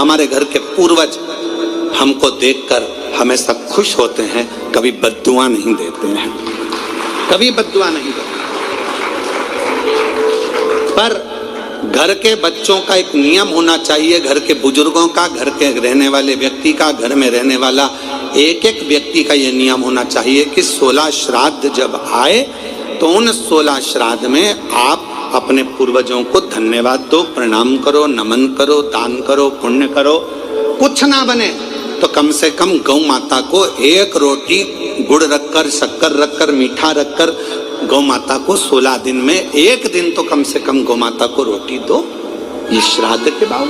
हमारे घर के पूर्वज हमको देखकर हमेशा खुश होते हैं, कभी बद्दुआ नहीं देते हैं, कभी बद्दुआ नहीं देते। पर घर के बच्चों का एक नियम होना चाहिए, घर के बुजुर्गों का, घर के रहने वाले व्यक्ति का, घर में रहने वाला एक एक व्यक्ति का ये नियम होना चाहिए कि 16 श्राद्ध जब आए तो उन 16 श्राद्ध में आप अपने पूर्वजों को धन्यवाद दो, प्रणाम करो, नमन करो, दान करो, पुण्य करो। कुछ ना बने तो कम से कम गौ माता को एक रोटी गुड़ रखकर, शक्कर रखकर, मीठा रखकर गौ माता को 16 दिन में एक दिन तो कम से कम गौ माता को रोटी दो, ये श्राद्ध के बाद।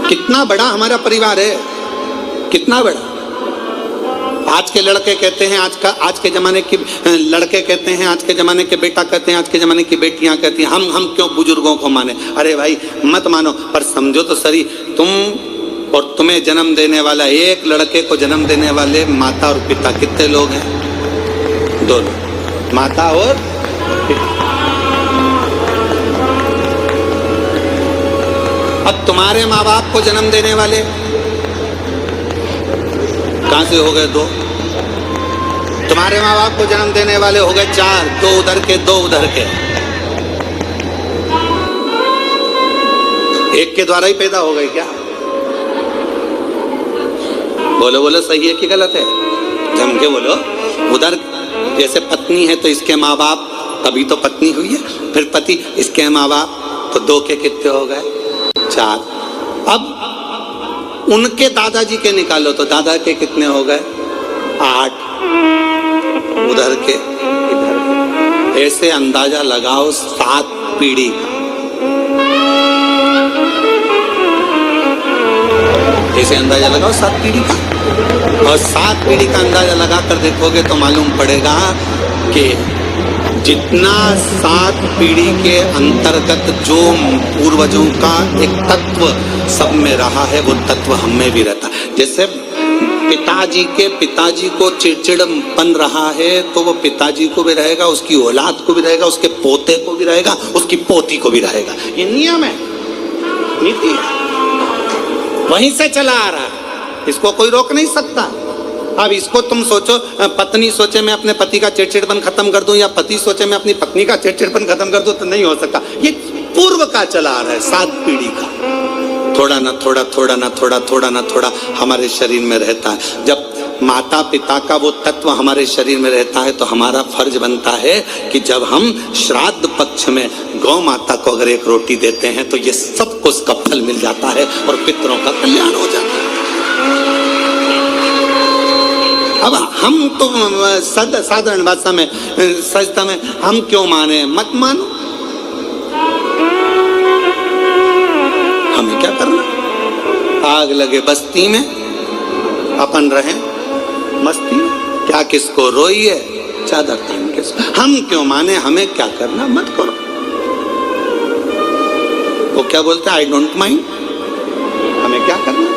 कितना बड़ा हमारा परिवार है, कितना बड़ा। आज के लड़के कहते हैं, आज के जमाने के लड़के कहते हैं, आज के जमाने के बेटा कहते हैं, आज के जमाने की बेटियां कहती हैं हम क्यों बुजुर्गों को माने। अरे भाई मत मानो, पर समझो तो सही, तुम और तुम्हें जन्म देने वाला, एक लड़के को जन्म देने वाले माता और पिता कितने लोग हैं? 2 लोग, माता और पिता। अब तुम्हारे माँ बाप को जन्म देने वाले कहां से हो गए? 2। तुम्हारे माँ बाप को जन्म देने वाले हो गए 4, 2 उधर के, 2 उधर के, एक के द्वारा ही पैदा हो गए क्या? बोलो बोलो, सही है कि गलत है? जम के बोलो। उधर जैसे पत्नी है तो इसके माँ बाप, तभी तो पत्नी हुई है, फिर पति, इसके माँ बाप, तो 2 के कितने हो गए? 4। अब उनके दादाजी के निकालो तो दादा के कितने हो गए? 8। उधर के, इधर के, ऐसे अंदाजा लगाओ 7 पीढ़ी का। ऐसे अंदाजा लगाओ 7 पीढ़ी का, और 7 पीढ़ी का अंदाजा लगाकर देखोगे तो मालूम पड़ेगा कि जितना 7 पीढ़ी के अंतर्गत जो पूर्वजों का एक तत्व सब में रहा है, वो तत्व हम में भी रहता है। जैसे पिताजी को चिड़चिड़पन रहा है तो वो पिताजी को भी रहेगा, उसकी औलाद को भी रहेगा, उसके पोते को भी रहेगा, उसकी पोती को भी रहेगा। ये नियम है, नीति है, वहीं से चला आ रहा है, इसको कोई रोक नहीं सकता। अब इसको तुम सोचो, पत्नी सोचे मैं अपने पति का चिड़चिड़पन खत्म कर दूं, या पति सोचे मैं अपनी पत्नी का चिड़चिड़पन खत्म कर दूं, तो नहीं हो सकता। ये पूर्व का चला आ रहा है, 7 पीढ़ी का। थोड़ा ना थोड़ा, थोड़ा ना थोड़ा, थोड़ा ना थोड़ा हमारे शरीर में रहता है। जब माता पिता का वो तत्व हमारे शरीर में रहता है तो हमारा फर्ज बनता है कि जब हम श्राद्ध पक्ष में गौ माता को अगर एक रोटी देते हैं तो ये सबको उसका फल मिल जाता है और पितरों का कल्याण हो जाता है। अब हम तो साधारण भाषा में, सजता में, हम क्यों माने? मत मानो, हमें क्या करना? आग लगे बस्ती में, अपन रहे मस्ती में, क्या किसको रोई है चादर तान के, हम क्यों माने? हमें क्या करना? मत करो। वो क्या बोलते हैं? आई डोंट माइंड, हमें क्या करना?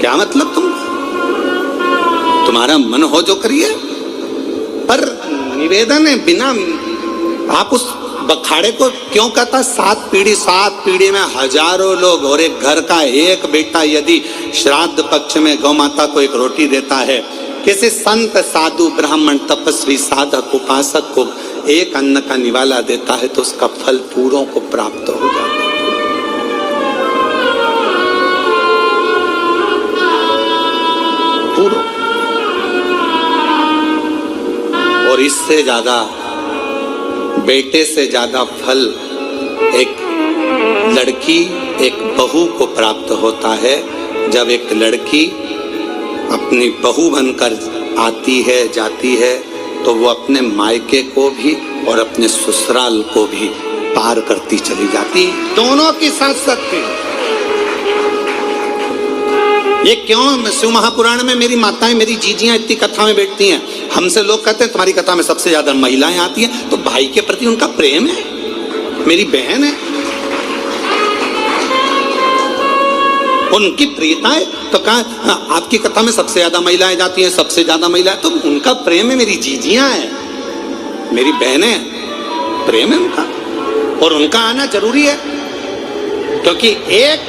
क्या मतलब? तुम्हारा मन हो जो करिए, पर निवेदन है, बिना आप उस बखाड़े को क्यों कहता? 7 पीढ़ी में हजारों लोग, और एक घर का एक बेटा यदि श्राद्ध पक्ष में गौ माता को एक रोटी देता है, किसी संत, साधु, ब्राह्मण, तपस्वी, साधक, उपासक को एक अन्न का निवाला देता है तो उसका फल पूरों को प्राप्त हो जाता है। पूरों। और इससे ज्यादा, बेटे से ज्यादा फल एक लड़की, एक बहू को प्राप्त होता है। जब एक लड़की अपनी बहू बनकर आती है, जाती है, तो वो अपने मायके को भी और अपने ससुराल को भी पार करती चली जाती, दोनों की साथ सकती। ये क्यों? शिव महापुराण में मेरी माताएं, मेरी जीजियां इतनी कथा में बैठती हैं, हमसे लोग कहते हैं तुम्हारी कथा में सबसे ज्यादा महिलाएं आती हैं, तो भाई के प्रति उनका प्रेम है, मेरी बहन है, उनकी प्रियता है। तो कहा आपकी कथा में सबसे ज्यादा महिलाएं जाती हैं, सबसे ज्यादा महिलाएं, तो उनका प्रेम है, मेरी जीजियां हैं, मेरी बहनें, प्रेम है उनका, और उनका आना जरूरी है। क्योंकि एक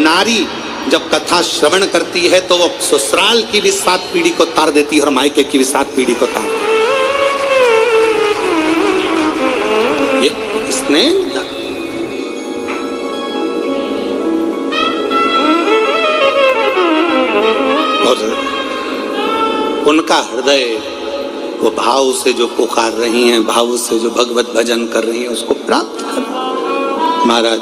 नारी जब कथा श्रवण करती है तो वो ससुराल की भी 7 पीढ़ी को तार देती है और मायके की भी 7 पीढ़ी को तार देती है। इसने और उनका हृदय वो भाव से जो पुकार रही हैं, भाव से जो भगवत भजन कर रही हैं, उसको प्राप्त कर। महाराज